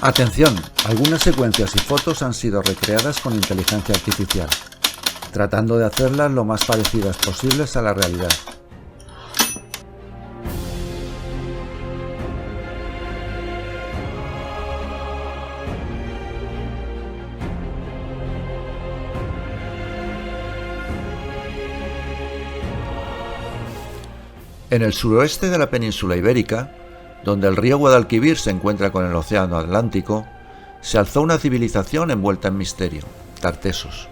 Atención, algunas secuencias y fotos han sido recreadas con inteligencia artificial, tratando de hacerlas lo más parecidas posibles a la realidad. En el suroeste de la península ibérica, donde el río Guadalquivir se encuentra con el océano Atlántico, se alzó una civilización envuelta en misterio, Tartesos.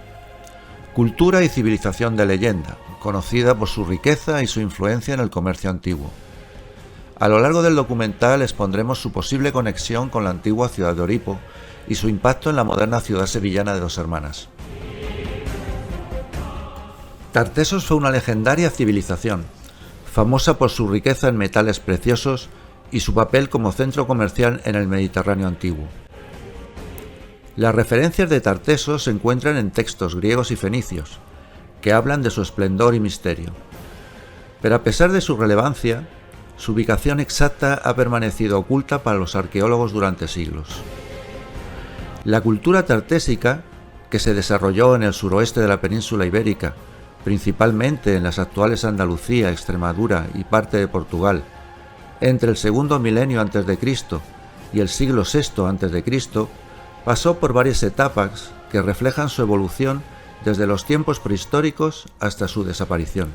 Cultura y civilización de leyenda, conocida por su riqueza y su influencia en el comercio antiguo. A lo largo del documental expondremos su posible conexión con la antigua ciudad de Oripo y su impacto en la moderna ciudad sevillana de Dos Hermanas. Tartesos fue una legendaria civilización, famosa por su riqueza en metales preciosos y su papel como centro comercial en el Mediterráneo antiguo. Las referencias de Tartesos se encuentran en textos griegos y fenicios, que hablan de su esplendor y misterio. Pero a pesar de su relevancia, su ubicación exacta ha permanecido oculta para los arqueólogos durante siglos. La cultura tartésica, que se desarrolló en el suroeste de la península ibérica, principalmente en las actuales Andalucía, Extremadura y parte de Portugal, entre el segundo milenio a.C. y el siglo VI a.C., pasó por varias etapas que reflejan su evolución desde los tiempos prehistóricos hasta su desaparición.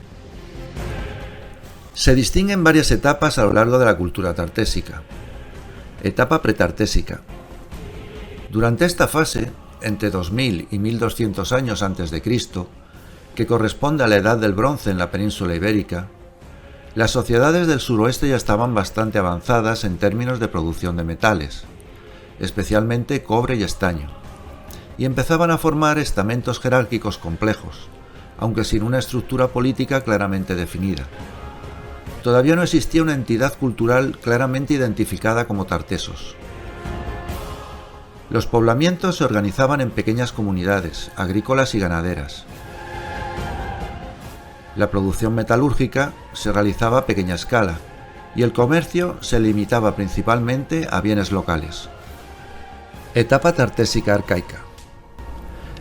Se distinguen varias etapas a lo largo de la cultura tartésica. Etapa pretartésica. Durante esta fase, entre 2000 y 1200 años a.C., que corresponde a la Edad del Bronce en la península ibérica, las sociedades del suroeste ya estaban bastante avanzadas en términos de producción de metales, especialmente cobre y estaño, y empezaban a formar estamentos jerárquicos complejos, aunque sin una estructura política claramente definida. Todavía no existía una entidad cultural claramente identificada como Tartesos. Los poblamientos se organizaban en pequeñas comunidades, agrícolas y ganaderas. La producción metalúrgica se realizaba a pequeña escala y el comercio se limitaba principalmente a bienes locales. Etapa tartésica arcaica.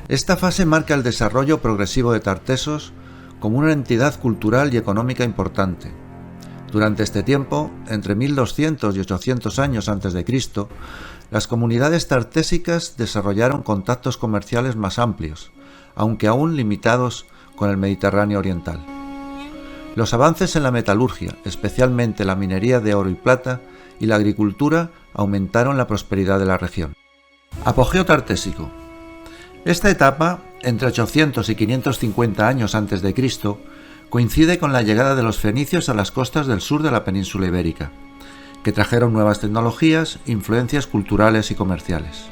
Esta fase marca el desarrollo progresivo de Tartesos como una entidad cultural y económica importante. Durante este tiempo, entre 1200 y 800 años a.C., las comunidades tartésicas desarrollaron contactos comerciales más amplios, aunque aún limitados con el Mediterráneo oriental. Los avances en la metalurgia, especialmente la minería de oro y plata, y la agricultura aumentaron la prosperidad de la región. Apogeo tartésico. Esta etapa, entre 800 y 550 años antes de Cristo, coincide con la llegada de los fenicios a las costas del sur de la península ibérica, que trajeron nuevas tecnologías, influencias culturales y comerciales.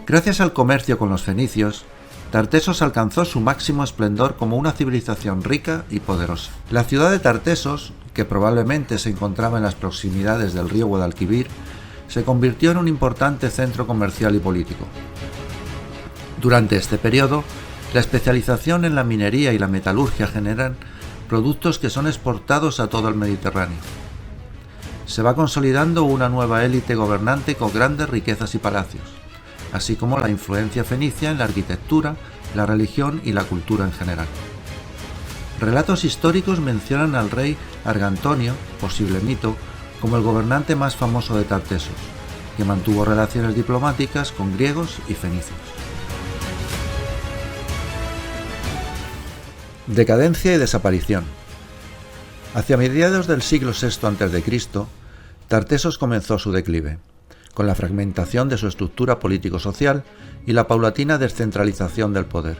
Gracias al comercio con los fenicios, Tartesos alcanzó su máximo esplendor como una civilización rica y poderosa. La ciudad de Tartesos, que probablemente se encontraba en las proximidades del río Guadalquivir, se convirtió en un importante centro comercial y político. Durante este periodo, la especialización en la minería y la metalurgia generan productos que son exportados a todo el Mediterráneo. Se va consolidando una nueva élite gobernante con grandes riquezas y palacios, así como la influencia fenicia en la arquitectura, la religión y la cultura en general. Relatos históricos mencionan al rey Argantonio, posible mito, como el gobernante más famoso de Tartesos, que mantuvo relaciones diplomáticas con griegos y fenicios. Decadencia y desaparición. Hacia mediados del siglo VI a.C., Tartesos comenzó su declive, con la fragmentación de su estructura político-social y la paulatina descentralización del poder.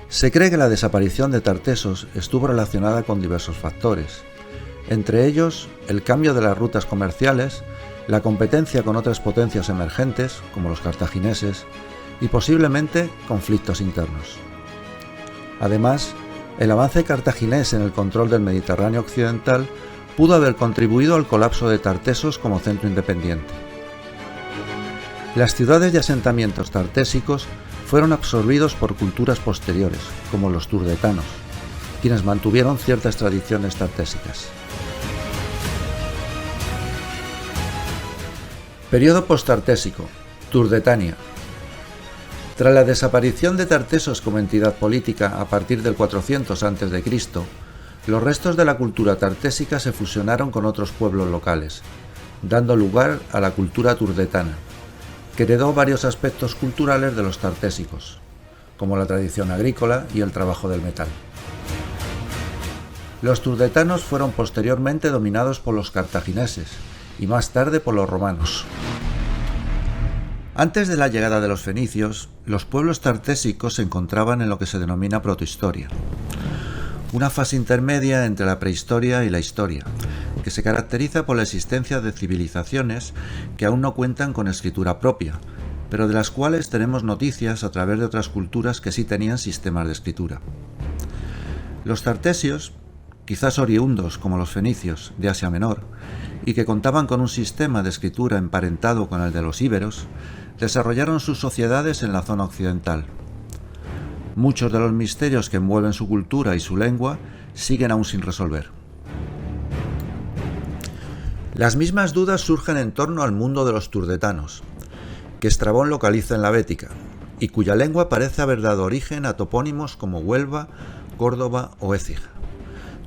Se cree que la desaparición de Tartesos estuvo relacionada con diversos factores, entre ellos el cambio de las rutas comerciales, la competencia con otras potencias emergentes, como los cartagineses, y posiblemente conflictos internos. Además, el avance cartaginés en el control del Mediterráneo occidental pudo haber contribuido al colapso de Tartesos como centro independiente. Las ciudades y asentamientos tartésicos fueron absorbidos por culturas posteriores, como los turdetanos, quienes mantuvieron ciertas tradiciones tartésicas. Periodo postartésico, Turdetania. Tras la desaparición de Tartesos como entidad política a partir del 400 a.C., los restos de la cultura tartésica se fusionaron con otros pueblos locales, dando lugar a la cultura turdetana, que heredó varios aspectos culturales de los tartésicos, como la tradición agrícola y el trabajo del metal. Los turdetanos fueron posteriormente dominados por los cartagineses y más tarde por los romanos. Antes de la llegada de los fenicios, los pueblos tartésicos se encontraban en lo que se denomina protohistoria, una fase intermedia entre la prehistoria y la historia, que se caracteriza por la existencia de civilizaciones que aún no cuentan con escritura propia, pero de las cuales tenemos noticias a través de otras culturas que sí tenían sistemas de escritura. Los tartesios, quizás oriundos como los fenicios de Asia Menor, y que contaban con un sistema de escritura emparentado con el de los íberos, desarrollaron sus sociedades en la zona occidental. Muchos de los misterios que envuelven su cultura y su lengua siguen aún sin resolver. Las mismas dudas surgen en torno al mundo de los turdetanos, que Estrabón localiza en la Bética, y cuya lengua parece haber dado origen a topónimos como Huelva, Córdoba o Écija.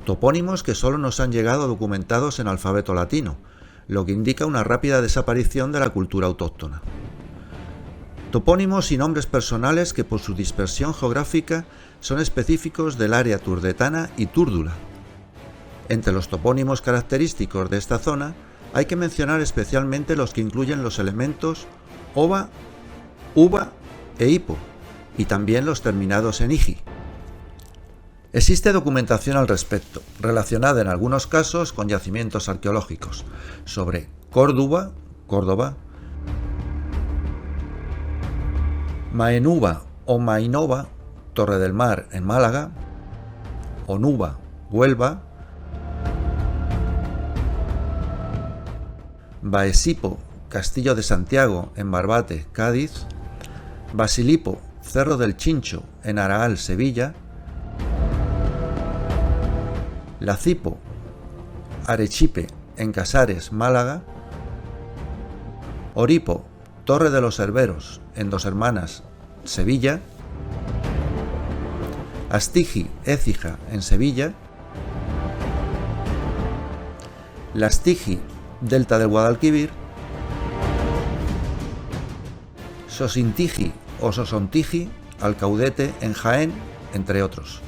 Topónimos que solo nos han llegado documentados en alfabeto latino, lo que indica una rápida desaparición de la cultura autóctona. Topónimos y nombres personales que por su dispersión geográfica son específicos del área turdetana y túrdula. Entre los topónimos característicos de esta zona hay que mencionar especialmente los que incluyen los elementos ova, uva e hipo, y también los terminados en igi. Existe documentación al respecto, relacionada en algunos casos con yacimientos arqueológicos, sobre Córdoba, Maenúba o Mainova, Torre del Mar en Málaga, Onuba, Huelva, Baesipo, Castillo de Santiago en Barbate, Cádiz, Basilipo, Cerro del Chincho en Araal, Sevilla, Lacipo, Arechipe en Casares, Málaga, Oripo, Torre de los Herberos en Dos Hermanas, Sevilla, Astigi, Écija en Sevilla, Lastigi, Delta del Guadalquivir, Sosintigi o Sosontigi, Alcaudete en Jaén, entre otros.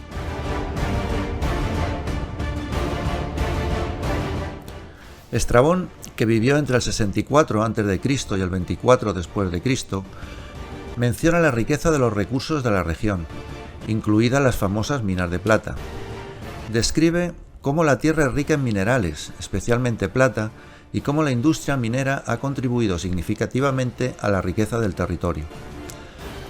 Estrabón, que vivió entre el 64 a.C. y el 24 después de Cristo, menciona la riqueza de los recursos de la región, incluidas las famosas minas de plata. Describe cómo la tierra es rica en minerales, especialmente plata, y cómo la industria minera ha contribuido significativamente a la riqueza del territorio.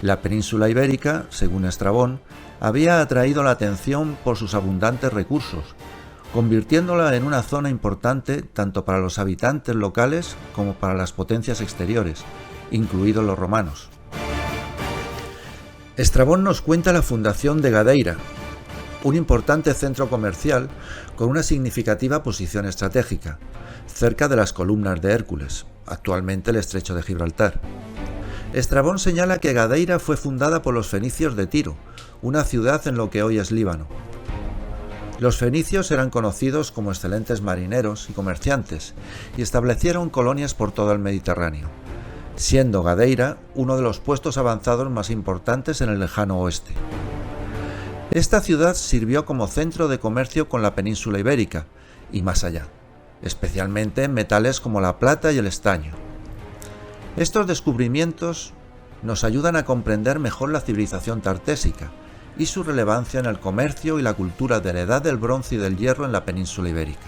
La península ibérica, según Estrabón, había atraído la atención por sus abundantes recursos, convirtiéndola en una zona importante tanto para los habitantes locales como para las potencias exteriores, incluidos los romanos. Estrabón nos cuenta la fundación de Gadeira, un importante centro comercial con una significativa posición estratégica, cerca de las columnas de Hércules, actualmente el estrecho de Gibraltar. Estrabón señala que Gadeira fue fundada por los fenicios de Tiro, una ciudad en lo que hoy es Líbano. Los fenicios eran conocidos como excelentes marineros y comerciantes y establecieron colonias por todo el Mediterráneo, siendo Gadeira uno de los puestos avanzados más importantes en el lejano oeste. Esta ciudad sirvió como centro de comercio con la península ibérica y más allá, especialmente en metales como la plata y el estaño. Estos descubrimientos nos ayudan a comprender mejor la civilización tartésica y su relevancia en el comercio y la cultura de la Edad del Bronce y del Hierro en la península ibérica.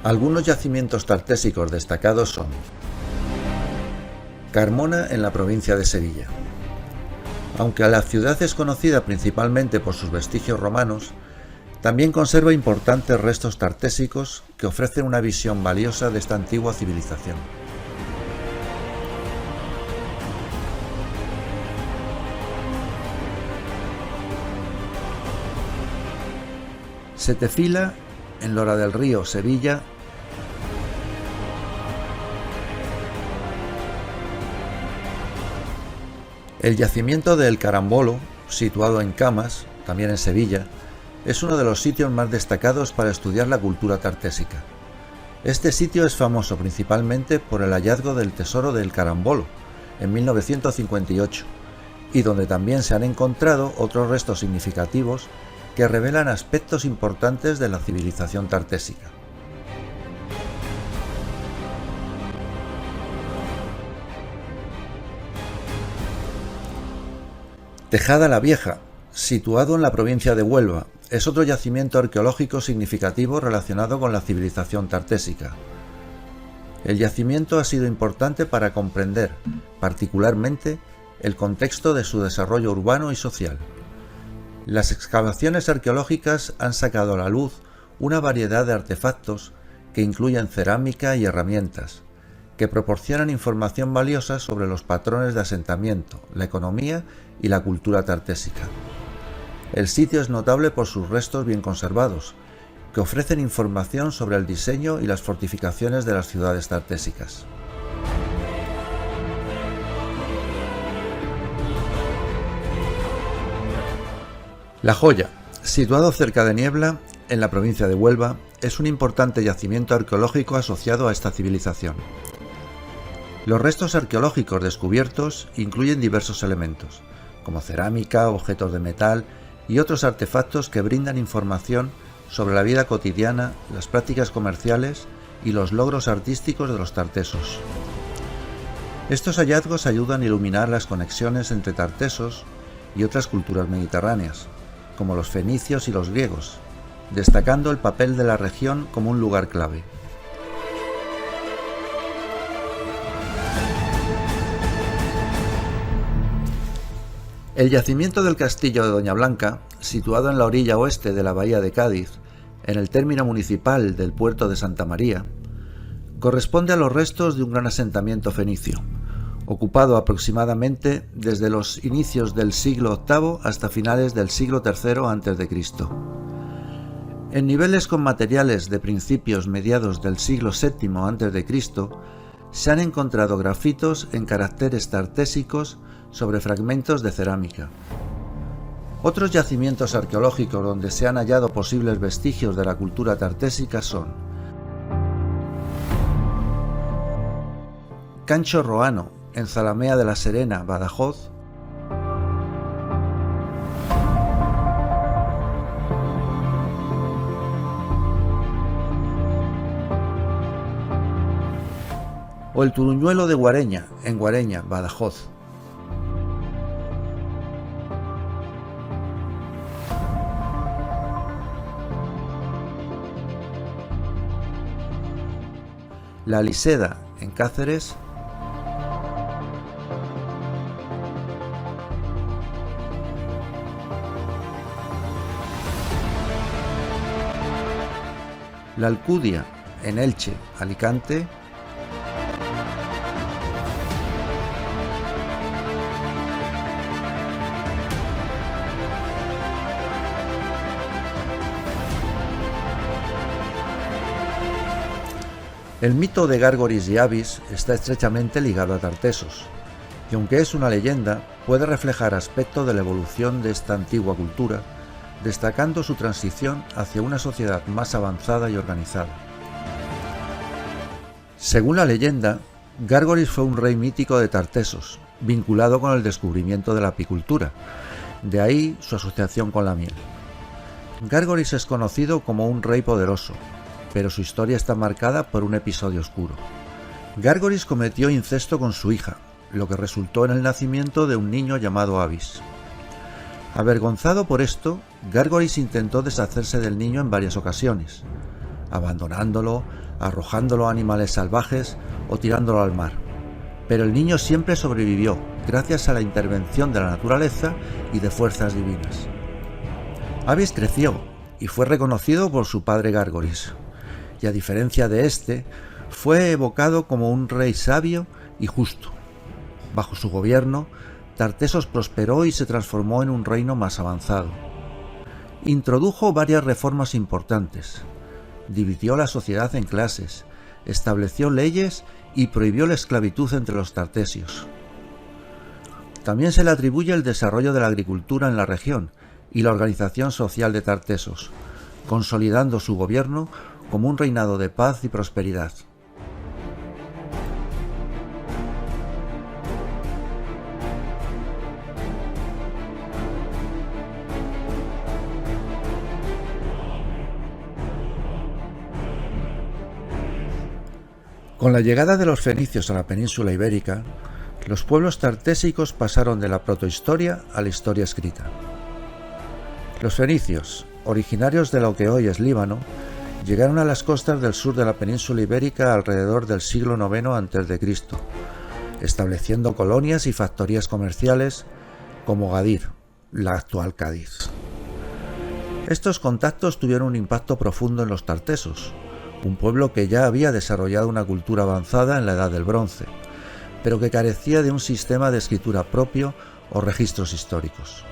Algunos yacimientos tartésicos destacados son Carmona en la provincia de Sevilla. Aunque la ciudad es conocida principalmente por sus vestigios romanos, También conserva importantes restos tartésicos que ofrecen una visión valiosa de esta antigua civilización. Setefila, en Lora del Río, Sevilla, el yacimiento de El Carambolo, situado en Camas, también en Sevilla, es uno de los sitios más destacados para estudiar la cultura tartésica. Este sitio es famoso principalmente por el hallazgo del tesoro de El Carambolo, en 1958, y donde también se han encontrado otros restos significativos que revelan aspectos importantes de la civilización tartésica. Tejada la Vieja, situado en la provincia de Huelva, es otro yacimiento arqueológico significativo relacionado con la civilización tartésica. El yacimiento ha sido importante para comprender, particularmente, el contexto de su desarrollo urbano y social. Las excavaciones arqueológicas han sacado a la luz una variedad de artefactos que incluyen cerámica y herramientas, que proporcionan información valiosa sobre los patrones de asentamiento, la economía y la cultura tartésica. El sitio es notable por sus restos bien conservados, que ofrecen información sobre el diseño y las fortificaciones de las ciudades tartésicas. La Joya, situado cerca de Niebla, en la provincia de Huelva, es un importante yacimiento arqueológico asociado a esta civilización. Los restos arqueológicos descubiertos incluyen diversos elementos, como cerámica, objetos de metal y otros artefactos que brindan información sobre la vida cotidiana, las prácticas comerciales y los logros artísticos de los tartesos. Estos hallazgos ayudan a iluminar las conexiones entre tartesos y otras culturas mediterráneas, como los fenicios y los griegos, destacando el papel de la región como un lugar clave. El yacimiento del Castillo de Doña Blanca, situado en la orilla oeste de la bahía de Cádiz, en el término municipal del puerto de Santa María, corresponde a los restos de un gran asentamiento fenicio, ocupado aproximadamente desde los inicios del siglo VIII hasta finales del siglo III a.C. En niveles con materiales de principios mediados del siglo VII a.C., se han encontrado grafitos en caracteres tartésicos sobre fragmentos de cerámica. Otros yacimientos arqueológicos donde se han hallado posibles vestigios de la cultura tartésica son Cancho Roano, en Zalamea de la Serena, Badajoz, o el Turuñuelo de Guareña, en Guareña, Badajoz. La Liseda, en Cáceres, La Alcudia, en Elche, Alicante, el mito de Gárgoris y Avis está estrechamente ligado a Tartesos, y aunque es una leyenda, puede reflejar aspectos de la evolución de esta antigua cultura, destacando su transición hacia una sociedad más avanzada y organizada. Según la leyenda, Gárgoris fue un rey mítico de Tartesos, vinculado con el descubrimiento de la apicultura, de ahí su asociación con la miel. Gárgoris es conocido como un rey poderoso, pero su historia está marcada por un episodio oscuro. Gárgoris cometió incesto con su hija, lo que resultó en el nacimiento de un niño llamado Avis. Avergonzado por esto, Gárgoris intentó deshacerse del niño en varias ocasiones, abandonándolo, arrojándolo a animales salvajes o tirándolo al mar. Pero el niño siempre sobrevivió, gracias a la intervención de la naturaleza y de fuerzas divinas. Avis creció y fue reconocido por su padre Gárgoris, y a diferencia de este, fue evocado como un rey sabio y justo. Bajo su gobierno, Tartesos prosperó y se transformó en un reino más avanzado. Introdujo varias reformas importantes, dividió la sociedad en clases, estableció leyes y prohibió la esclavitud entre los tartesios. También se le atribuye el desarrollo de la agricultura en la región y la organización social de Tartesos, consolidando su gobierno como un reinado de paz y prosperidad. Con la llegada de los fenicios a la península ibérica, los pueblos tartésicos pasaron de la protohistoria a la historia escrita. Los fenicios, originarios de lo que hoy es Líbano, llegaron a las costas del sur de la península ibérica alrededor del siglo IX a.C., estableciendo colonias y factorías comerciales como Gadir, la actual Cádiz. Estos contactos tuvieron un impacto profundo en los tartesos, un pueblo que ya había desarrollado una cultura avanzada en la Edad del Bronce, pero que carecía de un sistema de escritura propio o registros históricos.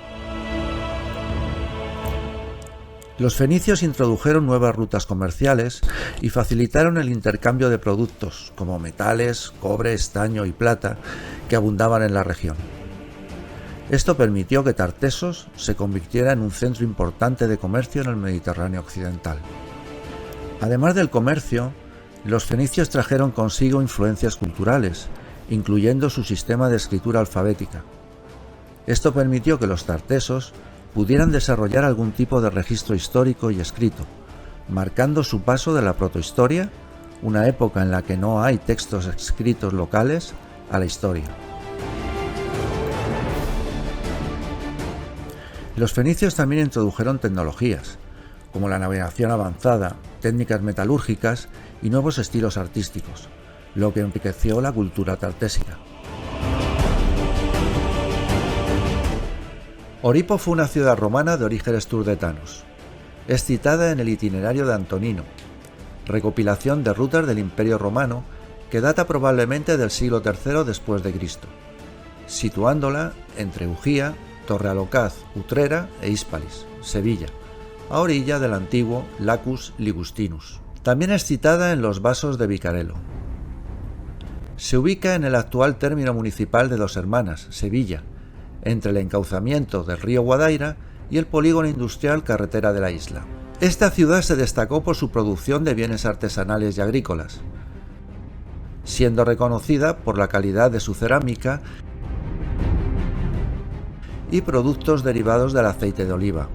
Los fenicios introdujeron nuevas rutas comerciales y facilitaron el intercambio de productos como metales, cobre, estaño y plata que abundaban en la región. Esto permitió que Tartesos se convirtiera en un centro importante de comercio en el Mediterráneo occidental. Además del comercio, los fenicios trajeron consigo influencias culturales, incluyendo su sistema de escritura alfabética. Esto permitió que los tartesos pudieran desarrollar algún tipo de registro histórico y escrito, marcando su paso de la protohistoria, una época en la que no hay textos escritos locales, a la historia. Los fenicios también introdujeron tecnologías, como la navegación avanzada, técnicas metalúrgicas y nuevos estilos artísticos, lo que enriqueció la cultura tartésica. Oripo fue una ciudad romana de orígenes turdetanos. Es citada en el Itinerario de Antonino, recopilación de rutas del Imperio Romano que data probablemente del siglo III después de Cristo, situándola entre Ugía, Torrealocaz, Utrera e Hispalis, Sevilla, a orilla del antiguo Lacus Ligustinus. También es citada en los Vasos de Vicarelo. Se ubica en el actual término municipal de Dos Hermanas, Sevilla, entre el encauzamiento del río Guadaira y el polígono industrial Carretera de la Isla. Esta ciudad se destacó por su producción de bienes artesanales y agrícolas, siendo reconocida por la calidad de su cerámica y productos derivados del aceite de oliva.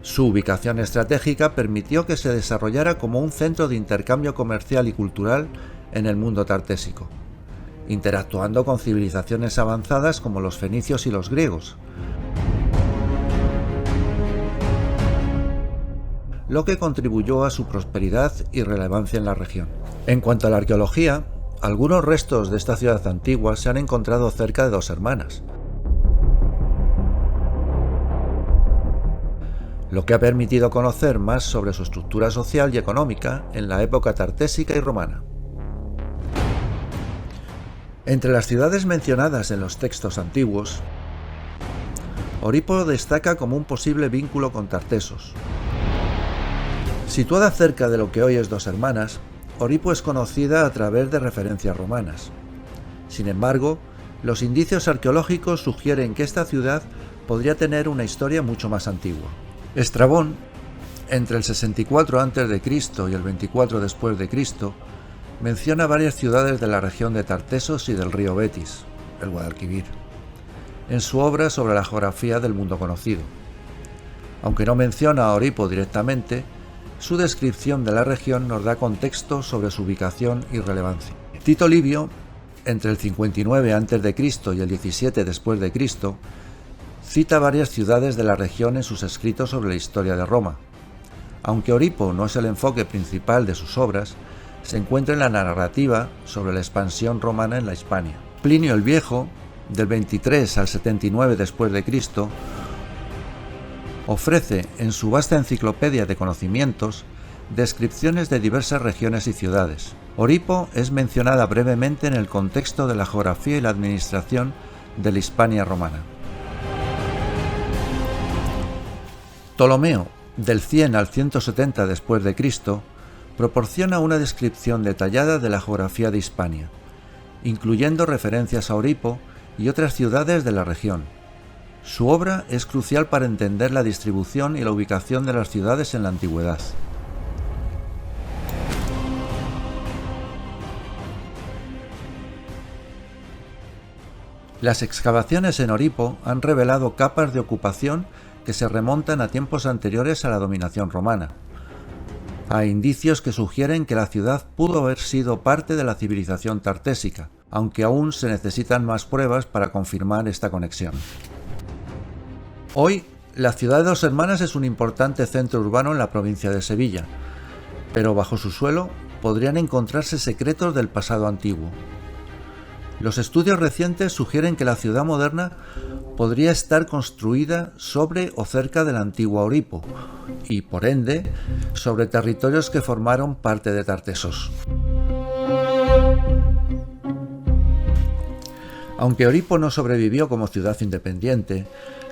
Su ubicación estratégica permitió que se desarrollara como un centro de intercambio comercial y cultural en el mundo tartésico, interactuando con civilizaciones avanzadas como los fenicios y los griegos, lo que contribuyó a su prosperidad y relevancia en la región. En cuanto a la arqueología, algunos restos de esta ciudad antigua se han encontrado cerca de Dos Hermanas, lo que ha permitido conocer más sobre su estructura social y económica en la época tartésica y romana. Entre las ciudades mencionadas en los textos antiguos, Oripo destaca como un posible vínculo con Tartesos. Situada cerca de lo que hoy es Dos Hermanas, Oripo es conocida a través de referencias romanas. Sin embargo, los indicios arqueológicos sugieren que esta ciudad podría tener una historia mucho más antigua. Estrabón, entre el 64 a.C. y el 24 después de Cristo, menciona varias ciudades de la región de Tartesos y del río Betis, el Guadalquivir, en su obra sobre la geografía del mundo conocido. Aunque no menciona a Oripo directamente, su descripción de la región nos da contexto sobre su ubicación y relevancia. Tito Livio, entre el 59 a.C. y el 17 después de Cristo, cita varias ciudades de la región en sus escritos sobre la historia de Roma. Aunque Oripo no es el enfoque principal de sus obras, se encuentra en la narrativa sobre la expansión romana en la Hispania. Plinio el Viejo, del 23 al 79 después de Cristo, Ofrece, en su vasta enciclopedia de conocimientos, descripciones de diversas regiones y ciudades. Oripo es mencionada brevemente en el contexto de la geografía y la administración de la Hispania romana. Ptolomeo, del 100 al 170 después de Cristo, proporciona una descripción detallada de la geografía de Hispania, incluyendo referencias a Oripo y otras ciudades de la región. Su obra es crucial para entender la distribución y la ubicación de las ciudades en la antigüedad. Las excavaciones en Oripo han revelado capas de ocupación que se remontan a tiempos anteriores a la dominación romana. Hay indicios que sugieren que la ciudad pudo haber sido parte de la civilización tartésica, aunque aún se necesitan más pruebas para confirmar esta conexión. Hoy, la ciudad de Dos Hermanas es un importante centro urbano en la provincia de Sevilla, pero bajo su suelo podrían encontrarse secretos del pasado antiguo. Los estudios recientes sugieren que la ciudad moderna podría estar construida sobre o cerca de la antigua Oripo y, por ende, sobre territorios que formaron parte de Tartesos. Aunque Oripo no sobrevivió como ciudad independiente,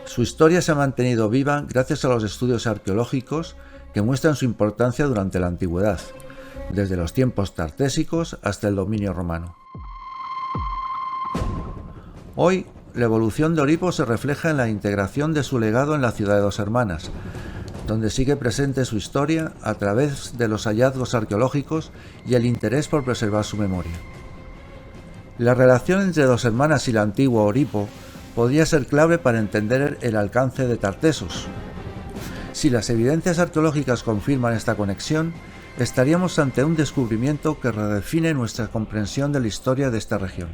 su historia se ha mantenido viva gracias a los estudios arqueológicos que muestran su importancia durante la antigüedad, desde los tiempos tartésicos hasta el dominio romano. Hoy, la evolución de Oripo se refleja en la integración de su legado en la ciudad de Dos Hermanas, donde sigue presente su historia a través de los hallazgos arqueológicos y el interés por preservar su memoria. La relación entre Dos Hermanas y la antigua Oripo podría ser clave para entender el alcance de Tartesos. Si las evidencias arqueológicas confirman esta conexión, estaríamos ante un descubrimiento que redefine nuestra comprensión de la historia de esta región.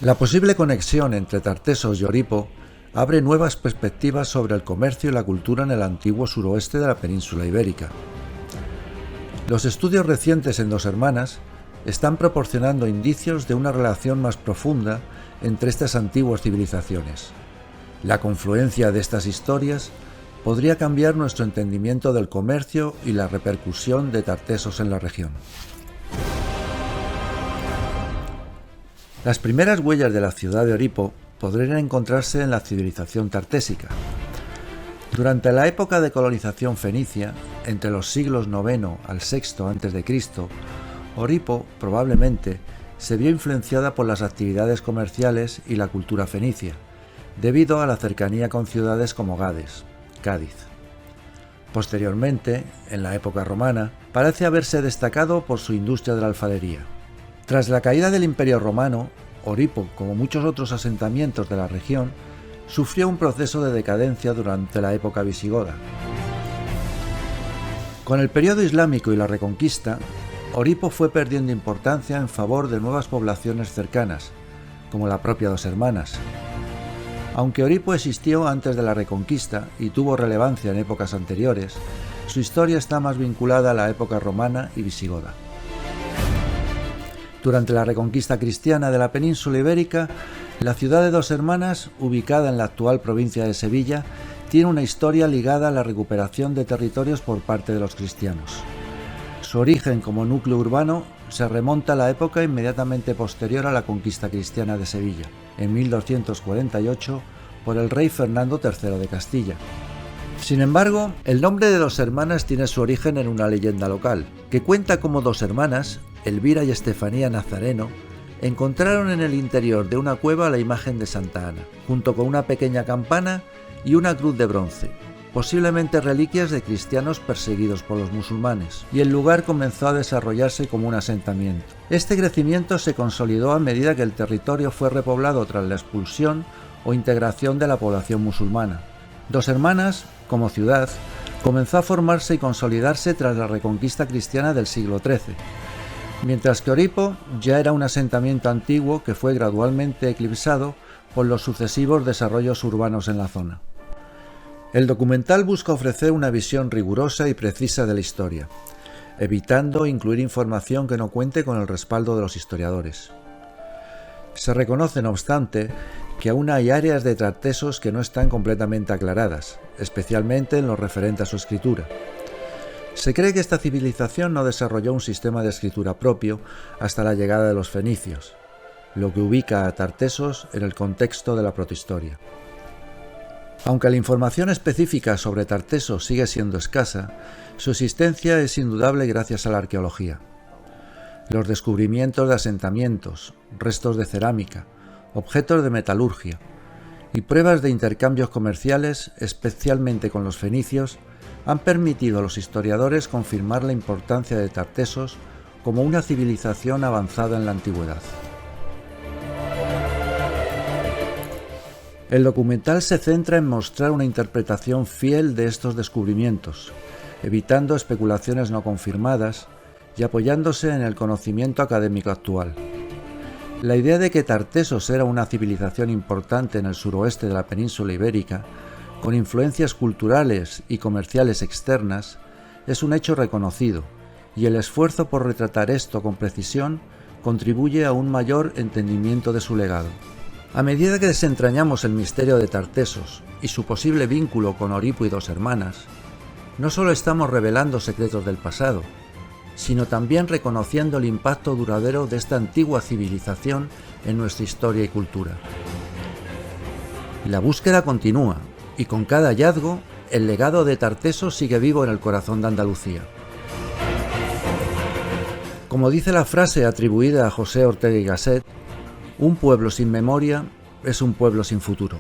La posible conexión entre Tartesos y Oripo abre nuevas perspectivas sobre el comercio y la cultura en el antiguo suroeste de la península ibérica. Los estudios recientes en Dos Hermanas están proporcionando indicios de una relación más profunda entre estas antiguas civilizaciones. La confluencia de estas historias podría cambiar nuestro entendimiento del comercio y la repercusión de Tartesos en la región. Las primeras huellas de la ciudad de Oripo podrían encontrarse en la civilización tartésica. Durante la época de colonización fenicia, entre los siglos IX al VI a.C., Oripo probablemente se vio influenciada por las actividades comerciales y la cultura fenicia, debido a la cercanía con ciudades como Gades, Cádiz. Posteriormente, en la época romana, parece haberse destacado por su industria de la alfarería. Tras la caída del Imperio Romano, Oripo, como muchos otros asentamientos de la región, sufrió un proceso de decadencia durante la época visigoda. Con el periodo islámico y la Reconquista, Oripo fue perdiendo importancia en favor de nuevas poblaciones cercanas, como la propia Dos Hermanas. Aunque Oripo existió antes de la Reconquista y tuvo relevancia en épocas anteriores, su historia está más vinculada a la época romana y visigoda. Durante la Reconquista cristiana de la península ibérica, la ciudad de Dos Hermanas, ubicada en la actual provincia de Sevilla, tiene una historia ligada a la recuperación de territorios por parte de los cristianos. Su origen como núcleo urbano se remonta a la época inmediatamente posterior a la conquista cristiana de Sevilla, en 1248, por el rey Fernando III de Castilla. Sin embargo, el nombre de Dos Hermanas tiene su origen en una leyenda local, que cuenta cómo dos hermanas, Elvira y Estefanía Nazareno, encontraron en el interior de una cueva la imagen de Santa Ana, junto con una pequeña campana y una cruz de bronce, posiblemente reliquias de cristianos perseguidos por los musulmanes, y el lugar comenzó a desarrollarse como un asentamiento. Este crecimiento se consolidó a medida que el territorio fue repoblado tras la expulsión o integración de la población musulmana. Dos Hermanas, como ciudad, comenzó a formarse y consolidarse tras la reconquista cristiana del siglo XIII, mientras que Oripo ya era un asentamiento antiguo que fue gradualmente eclipsado por los sucesivos desarrollos urbanos en la zona. El documental busca ofrecer una visión rigurosa y precisa de la historia, evitando incluir información que no cuente con el respaldo de los historiadores. Se reconoce, no obstante, que aún hay áreas de Tartesos que no están completamente aclaradas, especialmente en lo referente a su escritura. Se cree que esta civilización no desarrolló un sistema de escritura propio hasta la llegada de los fenicios, lo que ubica a Tartesos en el contexto de la protohistoria. Aunque la información específica sobre Tartesos sigue siendo escasa, su existencia es indudable gracias a la arqueología. Los descubrimientos de asentamientos, restos de cerámica, objetos de metalurgia y pruebas de intercambios comerciales, especialmente con los fenicios, han permitido a los historiadores confirmar la importancia de Tartesos como una civilización avanzada en la antigüedad. El documental se centra en mostrar una interpretación fiel de estos descubrimientos, evitando especulaciones no confirmadas y apoyándose en el conocimiento académico actual. La idea de que Tartesos era una civilización importante en el suroeste de la península ibérica, con influencias culturales y comerciales externas, es un hecho reconocido, y el esfuerzo por retratar esto con precisión contribuye a un mayor entendimiento de su legado. A medida que desentrañamos el misterio de Tartesos y su posible vínculo con Oripo y Dos Hermanas, no solo estamos revelando secretos del pasado, sino también reconociendo el impacto duradero de esta antigua civilización en nuestra historia y cultura. La búsqueda continúa, y con cada hallazgo, el legado de Tartesos sigue vivo en el corazón de Andalucía. Como dice la frase atribuida a José Ortega y Gasset, un pueblo sin memoria es un pueblo sin futuro.